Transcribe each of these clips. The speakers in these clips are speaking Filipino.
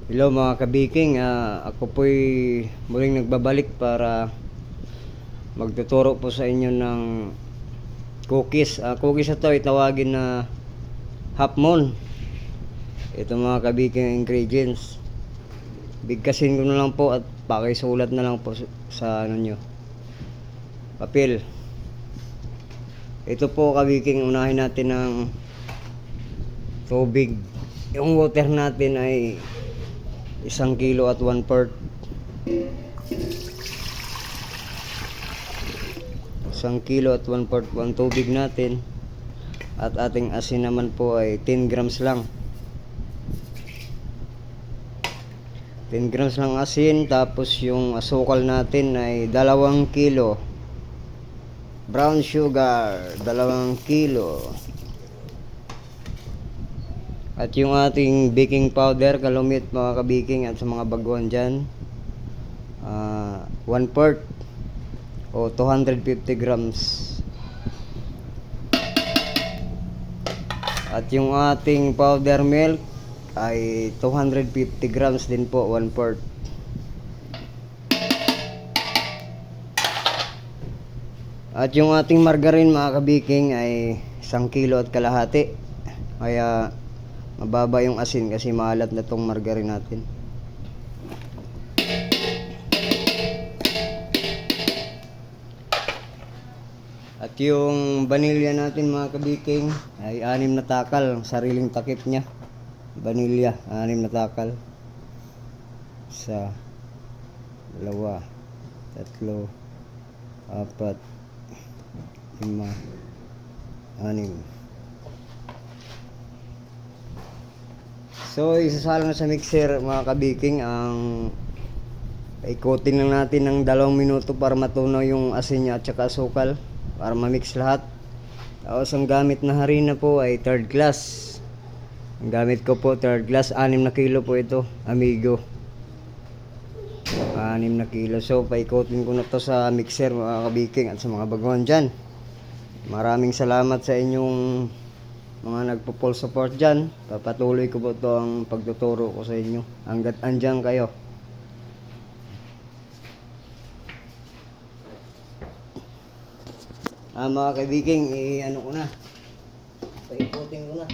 Hello mga kabiking, ako po'y muling nagbabalik para magtuturo po sa inyo ng cookies. Cookies na to ay tawagin na half moon. Ito mga kabiking ingredients. Bigkasin ko na lang po at pakisulat na lang po sa ano nyo, papel. Ito po kabiking, unahin natin ng tubig. Yung water natin ay 1 kilo at 1/4. 1 kilo at 1/4 po ang tubig natin. At ating asin naman po ay 10 grams lang. 10 grams lang asin. Tapos yung asukal natin ay 2 kilo. Brown sugar 2 kilo. At yung ating baking powder, kalumit mga kabiking at sa mga baguhan dyan, 1/4 o 250 grams. At yung ating powder milk ay 250 grams din po, 1/4. At yung ating margarine mga kabiking ay 1 kilo at kalahati. Kaya mababa yung asin kasi maalat na tong margarine natin. At yung vanilya natin mga kabiking ay 6 na takal, sariling takip niya. Vanilya, 6 na takal. 1, 2, 3, 4, 5, 6. So isasala na sa mixer mga kabiking. Ikotin lang natin ng 2 minuto para matunaw yung asin niya at saka asukal, para ma-mix lahat. Tapos ang gamit na harina po ay 3rd class. Ang gamit ko po 3rd class, 6 na kilo po ito, amigo. 6 na kilo. So paikotin ko na to sa mixer mga kabiking at sa mga baguhan dyan. Maraming salamat sa inyong mga nagpo-full support dyan. Papatuloy ko po ito ang pagtuturo ko sa inyo hanggat andyan kayo. Mga kaibigan, ano ko na, paiputin ko na.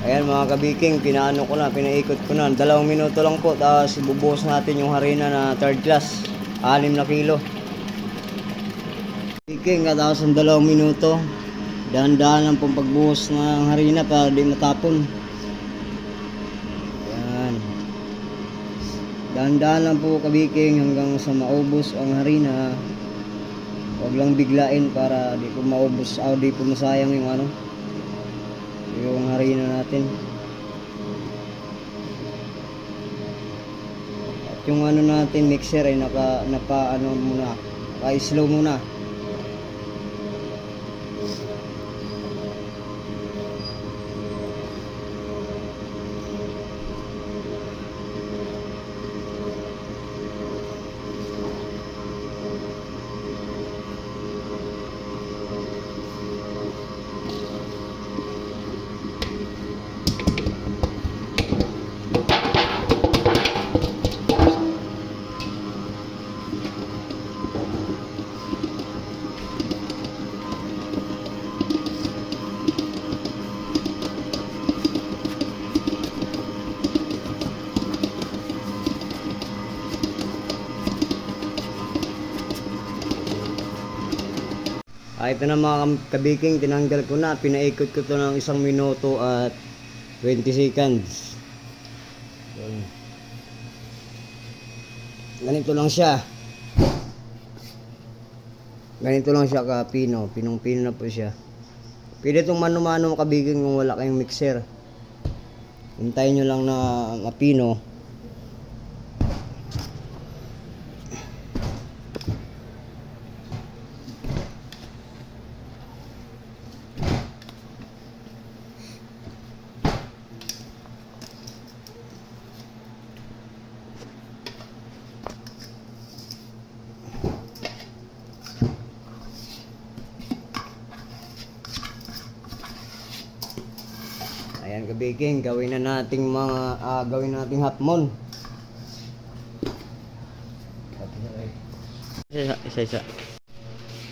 Ayan mga kabiking, pinaano ko na, pinaikot ko na. 2 minuto lang po, tapos ibubuhos natin yung harina na 3rd class, 6 na kilo. Kabiking, katapos ng 2 minuto, dahan-dahan lang pong pagbuhos ng harina para di matapon. Ayan. Dahan-dahan lang po kabiking hanggang sa maubos ang harina. Huwag lang biglain para di po maubos, di po masayang yung harina natin. At yung natin mixer ay naka slow muna. Ito na mga kabiking, tinanggal ko na, pinaikot ko to ng 1 minuto at 20 seconds. Ganito lang siya. Ganito lang siya ka pino, pinong-pino na po siya. Pwede itong mano-mano kabiking kung wala kayong mixer. Hintayin nyo lang na mapino. Ayan kabiking, gawin na nating hapmon. Isa.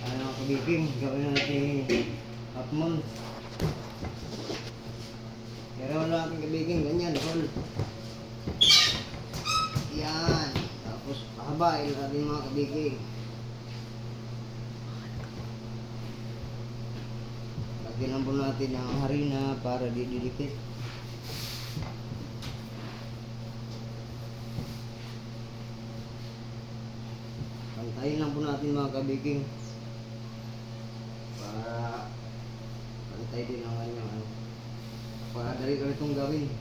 Ayan kabiking, gawin nating hapmon. Pero wala natin kabiking, ganyan, roll. Yan. Tapos pahabain natin mga kabiking. Lagyan lang po natin ng harina para di didikit. Pantayin lang po natin mga kabiking. Para pantay din ang kanyang ano. Para dali ko itong gawin.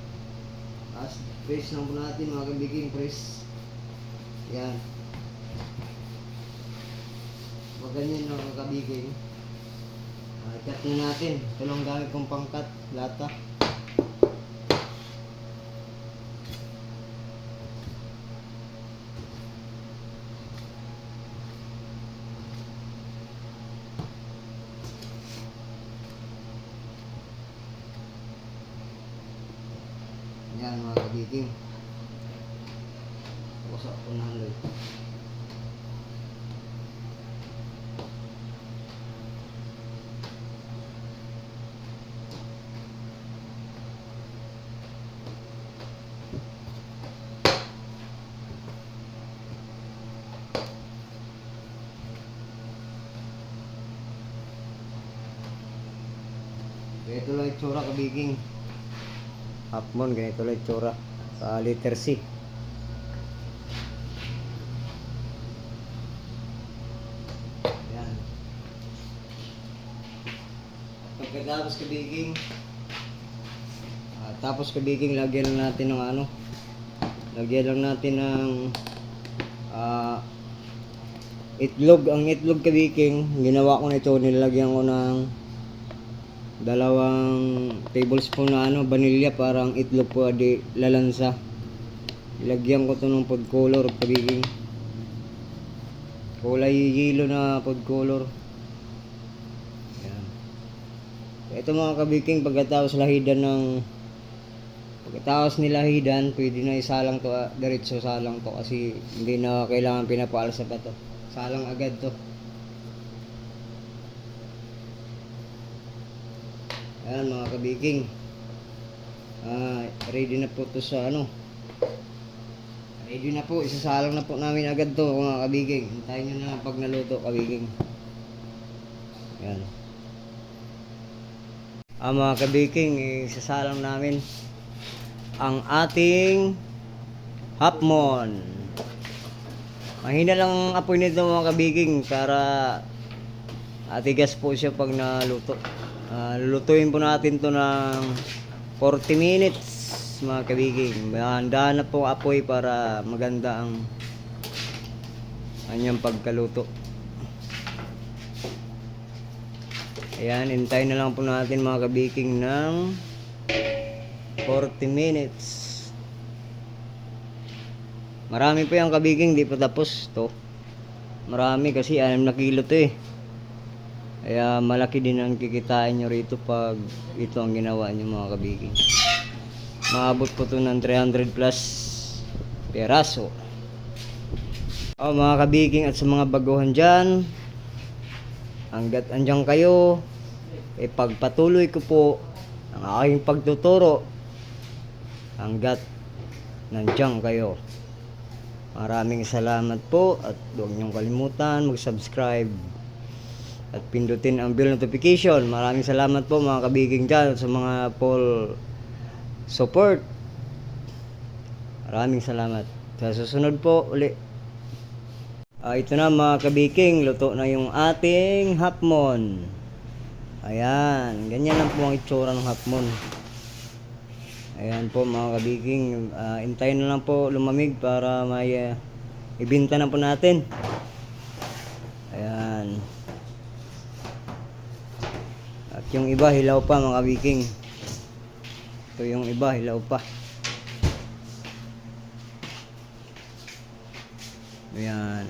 Tapos press lang po natin mga kabiking, press. Yan. Pag ganyan lang mga kabiking. Cut na natin. Ito lang gamit kong pang-cut, lata. Yan mga kabiking. Tapos ako na haloy. Ganito lang itsura kabiking. Hapmon, ganito lang itsura. Sa letter C. Yan. Pagkatapos kabiking, lagyan lang natin ng ano. Lagyan lang natin ng itlog. Ang itlog kabiking, ginawa ko nito, nilagyan ko ng 2 tablespoon na ano, vanilya para ang itlog po di lalansa. Ilagyan ko to ng food color kabiking. Kulay yellow na food color. Yan. Ito mga kabiking, pagkatapos nilahidan, pwede na isalang to, diretso salang to kasi hindi na kailangan pinapaalsa pa to. Salang agad to. Ayan mga kabiking. Ready na po to sa ano. Ready na po. Isasalang na po namin agad to mga kabiking. Hintayin nyo na pag naluto kabiking. Ayan. Mga kabiking, isasalang namin ang ating hapmon. Mahina lang ang apoy nito mga kabiking para atigas po siya pag naluto. Lulutuin po natin to ng 40 minutes mga kabiking. Dahan na po apoy para maganda ang kanyang pagkaluto. Ayan, hintayin na lang po natin mga kabiking ng 40 minutes. Marami po yung kabiking, di pa tapos to. Marami kasi 6 na kilo to eh. Kaya malaki din ang kikitain nyo rito pag ito ang ginawa nyo mga kabiking. Maabot po to ng 300 plus peraso. Mga kabiking at sa mga baguhan dyan, hanggat andyan kayo, pagpatuloy ko po ang aking pagtuturo hanggat nandyan kayo. Maraming salamat po at huwag niyong kalimutan mag-subscribe at pindutin ang bell notification. Maraming salamat po mga kabiking dyan sa mga full support. Maraming salamat. Sa susunod po uli. Ito na mga kabiking, luto na yung ating hapmon. Ayan, ganyan lang po ang itsura ng hapmon. Ayan po mga kabiking, hintayin na lang po lumamig para may ibinta na po natin. Ayan. At yung iba hilaw pa mga kabiking. Ito yung iba hilaw pa. Ayan.